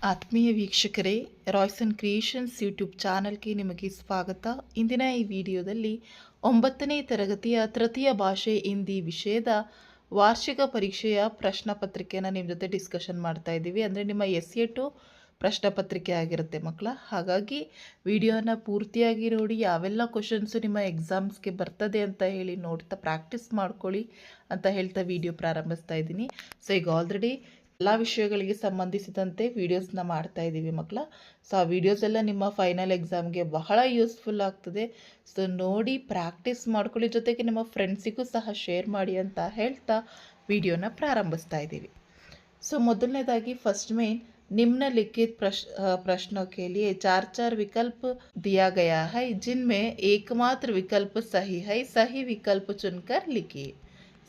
ಆತ್ಮೀಯ ವೀಕ್ಷಕರೇ, Royce and creations YouTube ಚಾನಲ್ಗೆ ನಿಮಗೆ ಸ್ವಾಗತ. ಇಂದಿನ ಈ ವಿಡಿಯೋದಲ್ಲಿ 9ನೇ ತರಗತಿಯ ತೃತೀಯ ಭಾಷೆ ಹಿಂದಿ ವಿಷಯದ ವಾರ್ಷಿಕ ಪರೀಕ್ಷೆಯ ಪ್ರಶ್ನೆ ಪತ್ರಿಕೆಯನ್ನು ನಿಮ್ಮ ಜೊತೆ ಡಿಸ್ಕಷನ್ ಮಾಡ್ತಾ ಇದ್ದೀವಿ. ಅಂದರೆ ನಿಮ್ಮ SA2 ಪ್ರಶ್ನೆ ಪತ್ರಿಕೆ ಆಗಿರುತ್ತೆ ಮಕ್ಕಳ. ಹಾಗಾಗಿ ವಿಡಿಯೋನ ಪೂರ್ತಿಯಾಗಿ ನೋಡಿ, ಯಾವೆಲ್ಲ ಕ್ವಶನ್ಸು ನಿಮ್ಮ ಎಕ್ಸಾಮ್ಸ್ಗೆ ಬರ್ತದೆ ಅಂತ ಹೇಳಿ ನೋಡ್ತಾ ಪ್ರಾಕ್ಟೀಸ್ ಮಾಡ್ಕೊಳ್ಳಿ ಅಂತ ಹೇಳ್ತಾ ವಿಡಿಯೋ ಪ್ರಾರಂಭಿಸ್ತಾ ಇದ್ದೀನಿ. ಸೊ ಈಗ ಆಲ್ರೆಡಿ ಎಲ್ಲ ವಿಷಯಗಳಿಗೆ ಸಂಬಂಧಿಸಿದಂತೆ ವೀಡಿಯೋಸ್ನ ಮಾಡ್ತಾ ಇದ್ದೀವಿ ಮಕ್ಕಳ. ಸೊ ಆ ವಿಡಿಯೋಸ್ ಎಲ್ಲ ನಿಮ್ಮ ಫೈನಲ್ ಎಕ್ಸಾಮ್ಗೆ ಬಹಳ ಯೂಸ್ಫುಲ್ ಆಗ್ತದೆ. ಸೊ ನೋಡಿ ಪ್ರಾಕ್ಟೀಸ್ ಮಾಡ್ಕೊಳ್ಳಿ, ಜೊತೆಗೆ ನಿಮ್ಮ ಫ್ರೆಂಡ್ಸಿಗೂ ಸಹ ಶೇರ್ ಮಾಡಿ ಅಂತ ಹೇಳ್ತಾ ವಿಡಿಯೋನ ಪ್ರಾರಂಭಿಸ್ತಾ ಇದ್ದೀವಿ. ಸೊ ಮೊದಲನೇದಾಗಿ ಫಸ್ಟ್ ಮೇನ್ निम्नलिखित प्रश्नों के लिए चार चार विकल्प दिया गया है, जिनमें एकमात्र विकल्प सही है. सही विकल्प चुनकर लिखिए.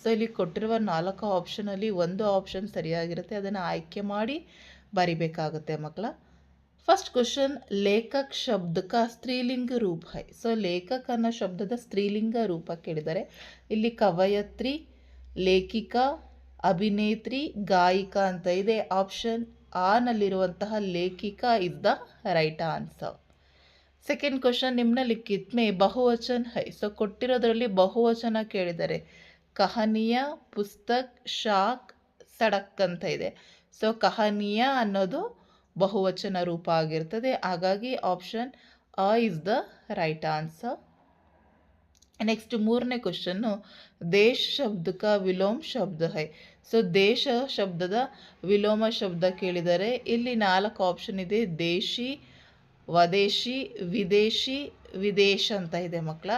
ಸೊ ಇಲ್ಲಿ ಕೊಟ್ಟಿರುವ 4 ಆಪ್ಷನಲ್ಲಿ ಒಂದು ಆಪ್ಷನ್ ಸರಿಯಾಗಿರುತ್ತೆ, ಅದನ್ನು ಆಯ್ಕೆ ಮಾಡಿ ಬರಿಬೇಕಾಗುತ್ತೆ ಮಕ್ಕಳ. ಫಸ್ಟ್ ಕ್ವಶನ್, ಲೇಖಕ್ ಶಬ್ದ ಕಾ ಸ್ತ್ರೀಲಿಂಗ ರೂಪ ಹೈ. ಸೊ ಲೇಖಕ್ ಅನ್ನೋ ಶಬ್ದದ ಸ್ತ್ರೀಲಿಂಗ ರೂಪ ಕೇಳಿದರೆ ಇಲ್ಲಿ ಕವಯತ್ರಿ, ಲೇಖಿಕಾ, ಅಭಿನೇತ್ರಿ, ಗಾಯಿಕಾ ಅಂತ ಇದೆ. ಆಪ್ಷನ್ ಆ ನಲ್ಲಿರುವಂತಹ ಲೇಖಿಕಾ is the right answer. Second question, ನಿಮ್ನಲಿಖಿತ್ ಮೇ ಬಹುವಚನ ಹೈ. ಸೊ ಕೊಟ್ಟಿರೋದ್ರಲ್ಲಿ ಬಹುವಚನ ಕೇಳಿದರೆ ಕಹನಿಯ, ಪುಸ್ತಕ್, ಶಾಕ್, ಸಡಕ್ ಅಂತ ಇದೆ. ಸೊ ಕಹನಿಯ ಅನ್ನೋದು ಬಹುವಚನ ರೂಪ ಆಗಿರ್ತದೆ, ಹಾಗಾಗಿ option a is the right answer. Next ಮೂರನೇ ಕ್ವಶನ್ನು, ದೇಶ ಶಬ್ದಕ ವಿಲೋಮ ಶಬ್ದ ಹೈ. ಸೊ ದೇಶ ಶಬ್ದದ ವಿಲೋಮ ಶಬ್ದ ಕೇಳಿದರೆ ಇಲ್ಲಿ 4 ಆಪ್ಷನ್ ಇದೆ. ದೇಶಿ, ವದೇಶಿ, ವಿದೇಶಿ, ವಿದೇಶ ಅಂತ ಇದೆ ಮಕ್ಕಳ.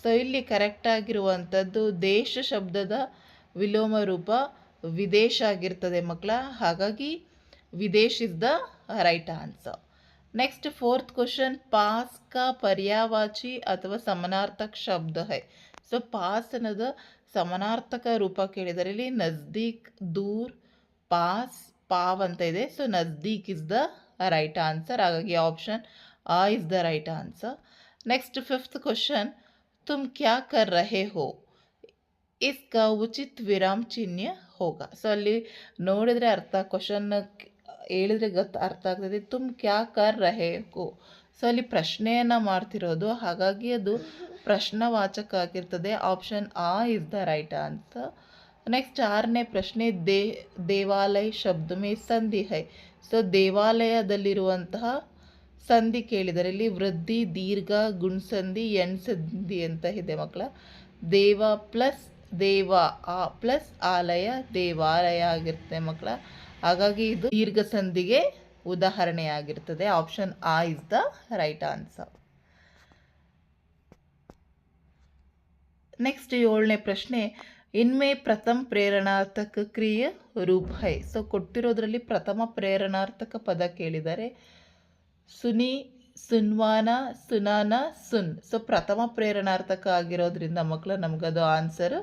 ಸೊ ಇಲ್ಲಿ ಕರೆಕ್ಟ್ ಆಗಿರುವಂಥದ್ದು ದೇಶ ಶಬ್ದದ ವಿಲೋಮ ರೂಪ ವಿದೇಶ ಆಗಿರ್ತದೆ ಮಕ್ಕಳ, ಹಾಗಾಗಿ ವಿದೇಶ್ is the right answer. Next fourth question, ಪಾಸ್ ಕಾ ಪರ್ಯಾಯವಾಚಿ ಅಥವಾ ಸಮಾನಾರ್ಥಕ ಶಬ್ದ ಹೈ. ಸೊ ಪಾಸ್ ಅನ್ನೋದು ಸಮಾನಾರ್ಥಕ ರೂಪ ಕೇಳಿದರೆ ಇಲ್ಲಿ ನಜ್ದೀಕ್, ದೂರ್, ಪಾಸ್, ಪಾವ್ ಅಂತ ಇದೆ. ಸೊ ನಜ್ದೀಕ್ ಇಸ್ ದ ರೈಟ್ ಆನ್ಸರ್, ಹಾಗಾಗಿ ಆಪ್ಷನ್ ಆ is the right answer. Next fifth question, तुम क्या कर रहे हो, इसका ಉಚಿತ ವಿರಾಮ ಚಿಹ್ನೆ ಹೋಗ. ಸೊ ಅಲ್ಲಿ ನೋಡಿದರೆ ಅರ್ಥ, ಕ್ವಶನ್ ಹೇಳಿದ್ರೆ ಅರ್ಥ ಆಗ್ತದೆ. ತುಮ್ ಕ್ಯಾ ಕರ್ ರಹೆ ಹೋ. ಸೊ ಅಲ್ಲಿ ಪ್ರಶ್ನೆಯನ್ನು ಮಾಡ್ತಿರೋದು, ಹಾಗಾಗಿ ಅದು ಪ್ರಶ್ನವಾಚಕ ಆಗಿರ್ತದೆ. ಆಪ್ಷನ್ ಆ is the right answer. Next ಆರನೇ ಪ್ರಶ್ನೆ, ದೇವಾಲಯ ಶಬ್ದ ಮೇ ಸಂಧಿ ಹೈ. ಸೊ ದೇವಾಲಯದಲ್ಲಿರುವಂತಹ ಸಂಧಿ ಕೇಳಿದರೆ ಇಲ್ಲಿ ವೃದ್ಧಿ, ದೀರ್ಘ, ಗುಣಸಂಧಿ, ಎಣ್ಸಂಧಿ ಅಂತ ಇದೆ ಮಕ್ಕಳ. ದೇವ ಪ್ಲಸ್ ದೇವ ಪ್ಲಸ್ ಆಲಯ ದೇವಾಲಯ ಆಗಿರುತ್ತೆ ಮಕ್ಕಳ, ಹಾಗಾಗಿ ಇದು ದೀರ್ಘ ಸಂಧಿಗೆ ಉದಾಹರಣೆಯಾಗಿರ್ತದೆ. ಆಪ್ಷನ್ ಆ is the right answer. Next 7ನೇ ಪ್ರಶ್ನೆ, ಇನ್ಮೇ ಪ್ರಥಮ ಪ್ರೇರಣಾರ್ಥಕ ಕ್ರಿಯೆ ರೂಪ ಹೈ. ಸೊ ಕೊಟ್ಟಿರೋದ್ರಲ್ಲಿ ಪ್ರಥಮ ಪ್ರೇರಣಾರ್ಥಕ ಪದ ಕೇಳಿದರೆ ಸುನಿ, ಸುನ್ವಾನ, ಸುನಾನ, ಸುನ್. ಸೊ ಪ್ರಥಮ ಪ್ರೇರಣಾರ್ಥಕ ಆಗಿರೋದ್ರಿಂದ ಮಕ್ಕಳು ನಮಗದು ಆನ್ಸರ್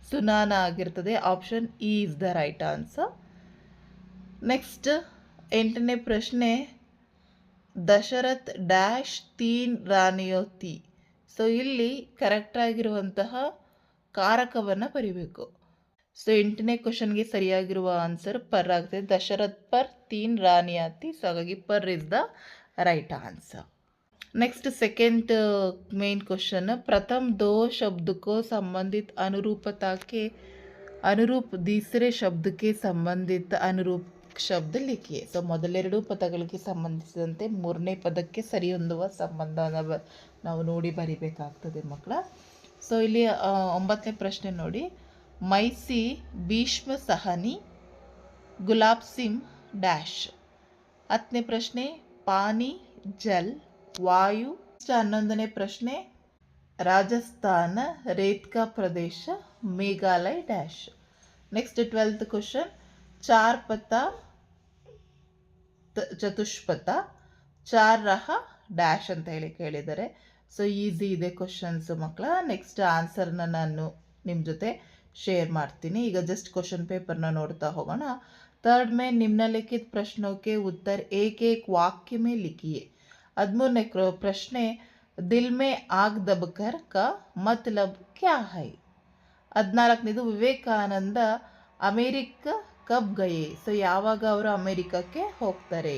ಸುನಾನ ಆಗಿರ್ತದೆ. ಆಪ್ಷನ್ ಇ is the right answer. Next 8ನೇ ಪ್ರಶ್ನೆ, ದಶರಥ್ ಡ್ಯಾಶ್ ತೀನ್ ರಾಣಿಯೋ ತಿ. ಸೊ ಇಲ್ಲಿ ಕರೆಕ್ಟಾಗಿರುವಂತಹ ಕಾರಕವನ್ನು ಬರಿಬೇಕು. ಸೊ 8ನೇ ಕ್ವಶನ್ಗೆ ಸರಿಯಾಗಿರುವ ಆನ್ಸರ್ ಪರ್ ಆಗ್ತದೆ. ದಶರಥ್ ಪರ್ ತೀನ್ ರಾಣಿಯಾತಿ. ಸೊ ಹಾಗಾಗಿ per is the right answer. Next second main question, प्रथम दो शब्द को संबंधित अनुरूपता के अनुरूप तीसरे शब्द के संबंधित अनुरूप ಶಬ್ದ ಲಿಖಿಯೆ. ಸೊ ಮೊದಲೆರಡು ಪದಗಳಿಗೆ ಸಂಬಂಧಿಸಿದಂತೆ ಮೂರನೇ ಪದಕ್ಕೆ ಸರಿ ಹೊಂದುವ ಸಂಬಂಧನ ನಾವು ನೋಡಿ ಬರಿಬೇಕಾಗ್ತದೆ ಮಕ್ಕಳ. ಸೊ ಇಲ್ಲಿ 9ನೇ ಪ್ರಶ್ನೆ ನೋಡಿ, ಮೈಸಿ, ಭೀಷ್ಮ ಸಹನಿ, ಗುಲಾಬ್ ಸಿಂಗ್ ಡ್ಯಾಶ್. 10ನೇ ಪ್ರಶ್ನೆ, ಪಾನಿ, ಜಲ್, ವಾಯು. 11ನೇ ಪ್ರಶ್ನೆ, ರಾಜಸ್ಥಾನ, ರೇತ್ಕಾ ಪ್ರದೇಶ, Meghalaya dash. Next 12th question, ಚಾರ್ ಪತ, ಚತುಷ್ಪಥ, ಚಾರ್ ರಹ ಡ್ಯಾಶ್ ಅಂತ ಹೇಳಿ ಕೇಳಿದ್ದಾರೆ. ಸೊ ಈಸಿ ಇದೆ ಕ್ವಶನ್ಸ್ ಮಕ್ಕಳ. ನೆಕ್ಸ್ಟ್ ಆನ್ಸರ್ನ ನಾನು ನಿಮ್ಮ ಜೊತೆ ಶೇರ್ ಮಾಡ್ತೀನಿ. ಈಗ ಜಸ್ಟ್ ಕ್ವಶನ್ ಪೇಪರ್ನ ನೋಡ್ತಾ ಹೋಗೋಣ. थर्ड में निम्नलिखित प्रश्नों के उत्तर एक एक वाक्य में लिखिए. 13ನೇ ಪ್ರಶ್ನೆ, ದಿಲ್ ಮೇ ಆಗ್ ದಬ್ಕರ್ का मतलब क्या है. 14ನೇದು, ವಿವೇಕಾನಂದ ಅಮೇರಿಕ ಕಬ್ ಗಯೆ, ಸೊ ಯಾವಾಗ ಅವರು ಅಮೇರಿಕಕ್ಕೆ ಹೋಗ್ತಾರೆ.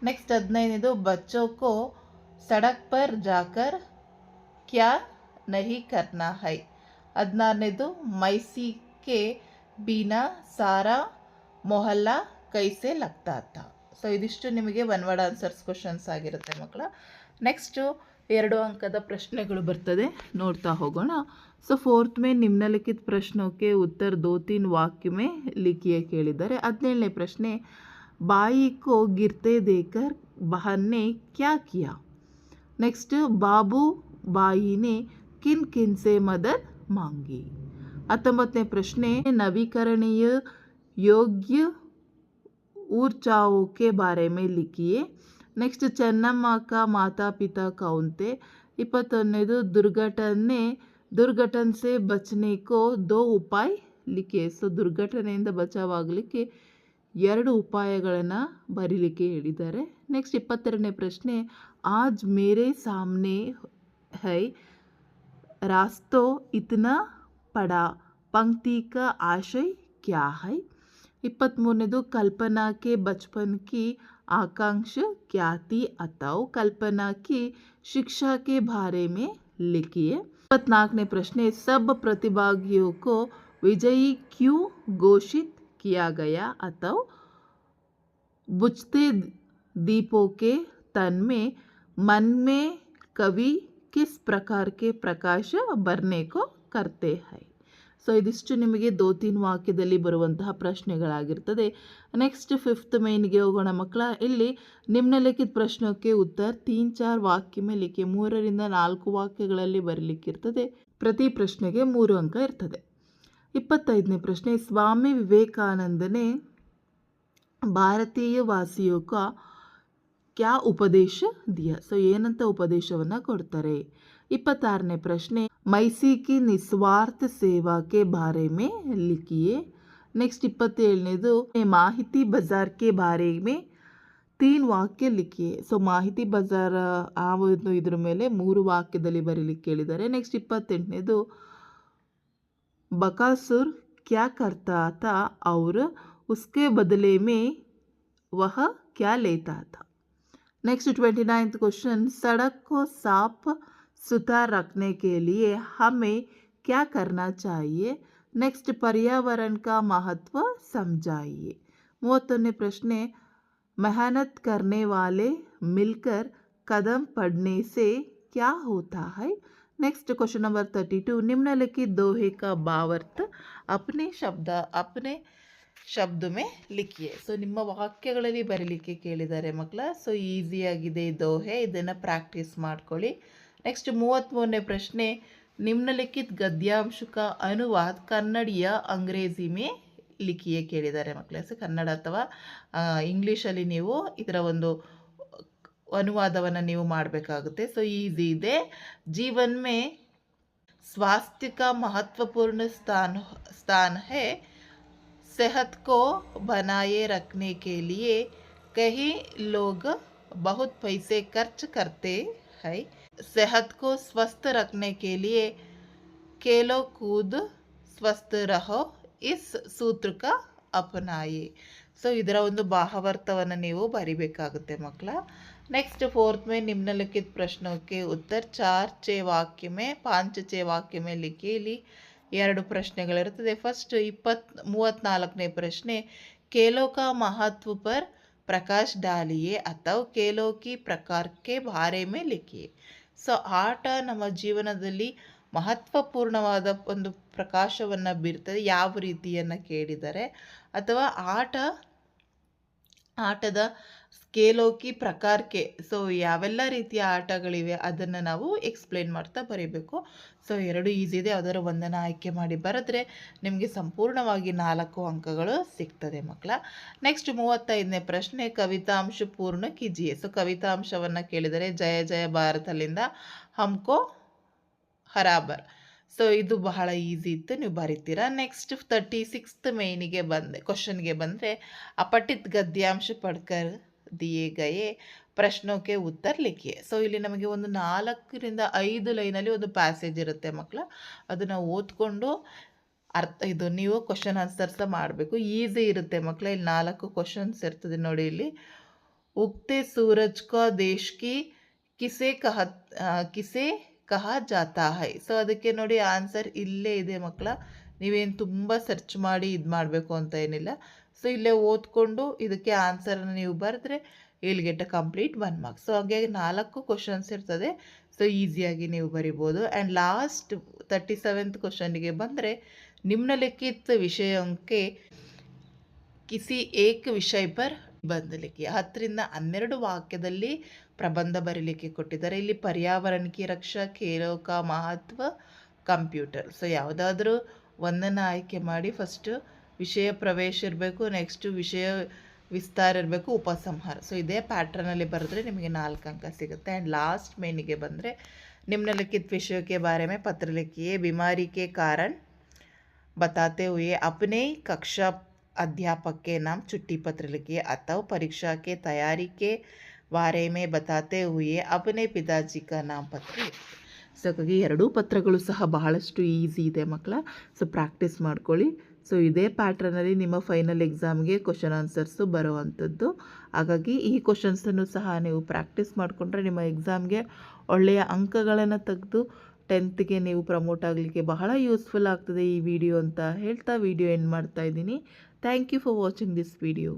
ನೆಕ್ಸ್ಟ್ 15ನೇದು ಬಚ್ಚೋ ಕೋ ಸಡಕ್ ಪರ್ ಜಾಕರ್ ಕ್ಯಾ ನಹಿ ಕರ್ನಾ ಹೈ. 16ನೇದು ಮೈಸಿಕೆ ಬೀನಾ ಸಾರಾ ಮೊಹಲ್ಲಾ ಕೈಸೆ ಲಗ್ತಾ ಥಾ. ಸೊ ಇದಿಷ್ಟು ನಿಮಗೆ ಒನ್ ವರ್ಡ್ ಆನ್ಸರ್ಸ್ ಕ್ವಶನ್ಸ್ ಆಗಿರುತ್ತೆ ಮಕ್ಕಳ. ನೆಕ್ಸ್ಟು 2 ಅಂಕದ ಪ್ರಶ್ನೆಗಳು ಬರ್ತದೆ, ನೋಡ್ತಾ ಹೋಗೋಣ. ಸೊ 4th में निम्नलिखित प्रश्नों के उत्तर 2-3 वाक्य में लिखिए ಕೇಳಿದ್ದಾರೆ. 17ನೇ ಪ್ರಶ್ನೆ, बाई को गिरते देखकर बहन ने क्या किया. नेक्स्ट, बाबू बाई ने किन किन से मदद मांगी. 19ನೇ ಪ್ರಶ್ನೆ, नवीकरणीय योग्य ऊर्जाओं के बारे में लिखिए. नेक्स्ट, चन्नम्मा का माता पिता कौन थे. 21ನೇದು, दुर्घटना से बचने को 2 उपाय लिखिए. ಸೊ ದುರ್ಘಟನೆಯಿಂದ ಬಚಾವಾಗಲಿಕ್ಕೆ 2 ಉಪಾಯಗಳನ್ನು ಬರೀಲಿಕ್ಕೆ ಹೇಳಿದ್ದಾರೆ. ನೆಕ್ಸ್ಟ್ 22ನೇ ಪ್ರಶ್ನೆ, आज मेरे सामने है रास्तों इतना पड़ा पंक्ति का आशय क्या है. 23ನೇದು, कल्पना के बचपन की आकांक्षा क्या थी अथवा कल्पना की शिक्षा के बारे में लिखिए. 24ನೇ ಪ್ರಶ್ನೆ, सब प्रतिभागियों को विजयी क्यों घोषित किया गया अथवा बुझते दीपों के तन में मन में कवि किस प्रकार के प्रकाश भरने को करते हैं. ಸೊ ಇದಿಷ್ಟು ನಿಮಗೆ 2-3 ವಾಕ್ಯದಲ್ಲಿ ಬರುವಂತಹ ಪ್ರಶ್ನೆಗಳಾಗಿರ್ತದೆ. ನೆಕ್ಸ್ಟ್ 5th ಮೇನ್ಗೆ ಹೋಗೋಣ ಮಕ್ಕಳ. ಇಲ್ಲಿ ನಿಮ್ನಲಿಖಿತ ಪ್ರಶ್ನೋಕ್ಕೆ ಉತ್ತರ 3-4 ವಾಕ್ಯ ಮೇಲೆ ಲಿಖಿ, 3ರಿಂದ 4 ವಾಕ್ಯಗಳಲ್ಲಿ ಬರಲಿಕ್ಕಿರ್ತದೆ. ಪ್ರತಿ ಪ್ರಶ್ನೆಗೆ 3 ಅಂಕ ಇರ್ತದೆ. 25ನೇ ಪ್ರಶ್ನೆ, ಸ್ವಾಮಿ ವಿವೇಕಾನಂದ ने ಭಾರತೀಯ ವಾಸಿಯೋ का क्या ಉಪದೇಶ दिया. ಸೊ ಏನಂತ ಉಪದೇಶವನ್ನು ಕೊಡ್ತಾರೆ. 26ನೇ ಪ್ರಶ್ನೆ, मैसी की निस्वार्थ सेवा के बारे में लिखिए. नेक्स्ट 27ನೇದು, ಮಾಹಿತಿ ಬಜಾರ್ के बारे में 3 ವಾಕ್ಯ लिखिए. ಸೊ ಮಾಹಿತಿ ಬಜಾರ್ ಆ ಒಂದು ಇದ್ರ ಮೇಲೆ 3 ವಾಕ್ಯದಲ್ಲಿ ಬರೀಲಿಕ್ಕೆ ಹೇಳಿದ್ದಾರೆ. ನೆಕ್ಸ್ಟ್ 28ನೇದು, बकासुर क्या करता था और उसके बदले में वह क्या लेता था. नेक्स्ट 29th क्वेश्चन, सड़क को साफ सुथरा रखने के लिए हमें क्या करना चाहिए. नेक्स्ट, पर्यावरण का महत्व समझाइए. 31ನೇ प्रश्न, मेहनत करने वाले मिलकर कदम बढ़ने से क्या होता है. नेक्स्ट क्वेश्चन नंबर 32, निम्नलिखित दोहे का भावार्थ अपने ಶಬ್ದ ಮೇ ಲಿಖಿಯೆ. ಸೊ ನಿಮ್ಮ ವಾಕ್ಯಗಳಲ್ಲಿ ಬರೀಲಿಕ್ಕೆ ಕೇಳಿದ್ದಾರೆ ಮಕ್ಕಳ. ಸೊ ಈಸಿಯಾಗಿದೆ ಈ ದೋಹೆ, ಇದನ್ನು ಪ್ರಾಕ್ಟೀಸ್ ಮಾಡ್ಕೊಳ್ಳಿ. ನೆಕ್ಸ್ಟ್ 33ನೇ ಪ್ರಶ್ನೆ, ನಿಮ್ನಲಿಖಿತ ಗದ್ಯಾಂಶ ಕಾ ಅನುವಾದ ಕನ್ನಡಿಯ ಅಂಗ್ರೇಜಿ ಮೇ ಲಿಖಿಯೆ ಕೇಳಿದ್ದಾರೆ ಮಕ್ಕಳೇ. ಸೊ ಕನ್ನಡ ಅಥವಾ ಇಂಗ್ಲೀಷಲ್ಲಿ ನೀವು ಇದರ ಒಂದು ಅನುವಾದವನ್ನು ನೀವು ಮಾಡಬೇಕಾಗುತ್ತೆ. ಸೊ ಈಸಿ ಇದೆ. ಜೀವನ್ ಮೇ स्वास्थ्य का महत्वपूर्ण स्थान है. सेहत को बनाए रखने के लिए कई लोग बहुत पैसे खर्च करते हैं. सेहत को स्वस्थ रखने के लिए खेलो कूद स्वस्थ रहो इस सूत्र का अपनाइए. ಸೊ ಇದರ ಒಂದು ಭಾವಾರ್ಥವನ್ನು ನೀವು ಬರಿಬೇಕಾಗುತ್ತೆ ಮಕ್ಕಳ. नेक्स्ट 4th में निम्नलिखित प्रश्नों के उत्तर 4 वाक्य में 5 वाक्य में लिखी. ಇಲ್ಲಿ 2 ಪ್ರಶ್ನೆಗಳಿರುತ್ತದೆ. ಫಸ್ಟ್ 34ನೇ ಪ್ರಶ್ನೆ, खेलों का महत्व पर प्रकाश डालिए ಅಥವಾ खेलों की प्रकार के बारे में लिखिए. ಸೊ ಆಟ ನಮ್ಮ ಜೀವನದಲ್ಲಿ ಮಹತ್ವಪೂರ್ಣವಾದ ಒಂದು ಪ್ರಕಾಶವನ್ನು ಬೀರ್ತದೆ, ಯಾವ ರೀತಿಯನ್ನು ಕೇಳಿದ್ದಾರೆ, ಅಥವಾ ಆಟದ ಸ್ಕೇಲೋಕಿ ಪ್ರಕಾರಕ್ಕೆ, ಸೊ ಯಾವೆಲ್ಲ ರೀತಿಯ ಆಟಗಳಿವೆ ಅದನ್ನು ನಾವು ಎಕ್ಸ್ಪ್ಲೇನ್ ಮಾಡ್ತಾ ಬರೀಬೇಕು. ಸೊ 2 ಈಸಿ ಇದೆ, ಅದರ ಒಂದನ್ನು ಆಯ್ಕೆ ಮಾಡಿ ಬರೆದ್ರೆ ನಿಮಗೆ ಸಂಪೂರ್ಣವಾಗಿ 4 ಅಂಕಗಳು ಸಿಗ್ತದೆ ಮಕ್ಕಳ. ನೆಕ್ಸ್ಟ್ 35ನೇ ಪ್ರಶ್ನೆ, ಕವಿತಾಂಶ ಪೂರ್ಣ ಕಿಜಿಯೆ. ಸೊ ಕವಿತಾಂಶವನ್ನು ಕೇಳಿದರೆ ಜಯ ಜಯ ಭಾರತಲ್ಲಿಂದ ಹಮ್ಕೋ ಹರಾಬರ್. ಸೊ ಇದು ಬಹಳ ಈಸಿ ಇತ್ತು, ನೀವು ಬರೀತೀರಾ. ನೆಕ್ಸ್ಟ್ 36th ಮೇನಿಗೆ ಕ್ವಶನ್ಗೆ ಬಂದರೆ, ಅಪಠಿತ್ ಗದ್ಯಾಂಶ ಪಡ್ಕರ್ ದಿಯೇ ಗಯೇ ಪ್ರಶ್ನೋಕೆ ಉತ್ತರ ಲಿಖಿಯೆ. ಸೊ ಇಲ್ಲಿ ನಮಗೆ ಒಂದು 4ರಿಂದ 5 ಲೈನಲ್ಲಿ ಒಂದು ಪ್ಯಾಸೇಜ್ ಇರುತ್ತೆ ಮಕ್ಕಳ. ಅದನ್ನು ಓದ್ಕೊಂಡು ಇದು ನೀವು ಕ್ವಶನ್ ಆನ್ಸರ್ಸ ಮಾಡಬೇಕು. ಈಸಿ ಇರುತ್ತೆ ಮಕ್ಕಳೇ. ಇಲ್ಲಿ 4 ಕ್ವಶನ್ಸ್ ಇರ್ತದೆ ನೋಡಿ. ಇಲ್ಲಿ ಉಗ್ತೆ ಸೂರಜ್ ಕಾ ದೇಶ್ ಕಿ ಕಿಸೆ ಕಿಸೆ ಕಹಾ ಜಾತಾ ಹೈ. ಸೊ ಅದಕ್ಕೆ ನೋಡಿ ಆನ್ಸರ್ ಇಲ್ಲೇ ಇದೆ ಮಕ್ಕಳ. ನೀವೇನು ತುಂಬ ಸರ್ಚ್ ಮಾಡಿ ಇದು ಮಾಡಬೇಕು ಅಂತ ಏನಿಲ್ಲ. ಸೊ ಇಲ್ಲೇ ಓದ್ಕೊಂಡು ಇದಕ್ಕೆ ಆನ್ಸರನ್ನು ನೀವು ಬರೆದ್ರೆ will get a complete 1 marks. So ಹಾಗೆ 4 ಕ್ವಶನ್ಸ್ ಇರ್ತದೆ. ಸೊ ಈಸಿಯಾಗಿ ನೀವು ಬರಿಬೋದು. ಆ್ಯಂಡ್ ಲಾಸ್ಟ್ 37th ಕ್ವಶನ್ಗೆ ಬಂದರೆ ನಿಮ್ನಲಿಖಿತ ವಿಷಯಕ್ಕೆ ಕಿಸಿ ಏಕ ವಿಷಯ ಪರ್ ನಿಬಂಧ ಲಿಖಿ. 10 ರಿಂದ 12 ವಾಕ್ಯದಲ್ಲಿ ಪ್ರಬಂಧ ಬರೀಲಿಕ್ಕೆ ಕೊಟ್ಟಿದ್ದಾರೆ. ಇಲ್ಲಿ ಪರ್ಯಾವರಣ ಕಿ ರಕ್ಷಾ, ಖೇಲೋ ಕಾ ಮಹತ್ವ, ಕಂಪ್ಯೂಟರ್. ಸೊ ಯಾವುದಾದ್ರೂ ಒಂದನ್ನು ಆಯ್ಕೆ ಮಾಡಿ. ಫಸ್ಟು ವಿಷಯ ಪ್ರವೇಶ ಇರಬೇಕು, ನೆಕ್ಸ್ಟು ವಿಷಯ ವಿಸ್ತಾರ ಇರಬೇಕು, ಉಪಸಂಹಾರ. ಸೊ ಇದೇ ಪ್ಯಾಟ್ರನಲ್ಲಿ ಬರೆದ್ರೆ ನಿಮಗೆ 4 ಅಂಕ ಸಿಗುತ್ತೆ. ಆ್ಯಂಡ್ ಲಾಸ್ಟ್ ಮೇನಿಗೆ ಬಂದರೆ निम्नलिखित विषयों के बारे में पत्र लिखिए. बीमारी के कारण बताते हुए अपने कक्षा अध्यापक के नाम छुट्टी पत्र लिखिए. अथवा परीक्षा के तैयारी के बारे में बताते हुए अपने पिताजी का नाम पत्र लिखिए. ಸೊ ಹಾಗಾಗಿ 2 ಪತ್ರಗಳು ಸಹ ಬಹಳಷ್ಟು ಈಸಿ ಇದೆ ಮಕ್ಕಳ. ಸೊ ಪ್ರಾಕ್ಟೀಸ್ ಮಾಡ್ಕೊಳ್ಳಿ. ಸೊ ಇದೇ ಪ್ಯಾಟ್ರನಲ್ಲಿ ನಿಮ್ಮ ಫೈನಲ್ ಎಕ್ಸಾಮ್ಗೆ ಕ್ವಶನ್ ಆನ್ಸರ್ಸು ಬರುವಂಥದ್ದು. ಹಾಗಾಗಿ ಈ ಕ್ವಶನ್ಸನ್ನು ಸಹ ನೀವು ಪ್ರಾಕ್ಟೀಸ್ ಮಾಡಿಕೊಂಡ್ರೆ ನಿಮ್ಮ ಎಕ್ಸಾಮ್ಗೆ ಒಳ್ಳೆಯ ಅಂಕಗಳನ್ನು ತೆಗೆದು 10th ನೀವು ಪ್ರಮೋಟ್ ಆಗಲಿಕ್ಕೆ ಬಹಳ ಯೂಸ್ಫುಲ್ ಆಗ್ತದೆ ಈ ವಿಡಿಯೋ ಅಂತ ಹೇಳ್ತಾ ವಿಡಿಯೋ ಎಂಡ್ ಮಾಡ್ತಾ ಇದ್ದೀನಿ. Thank you for watching this video.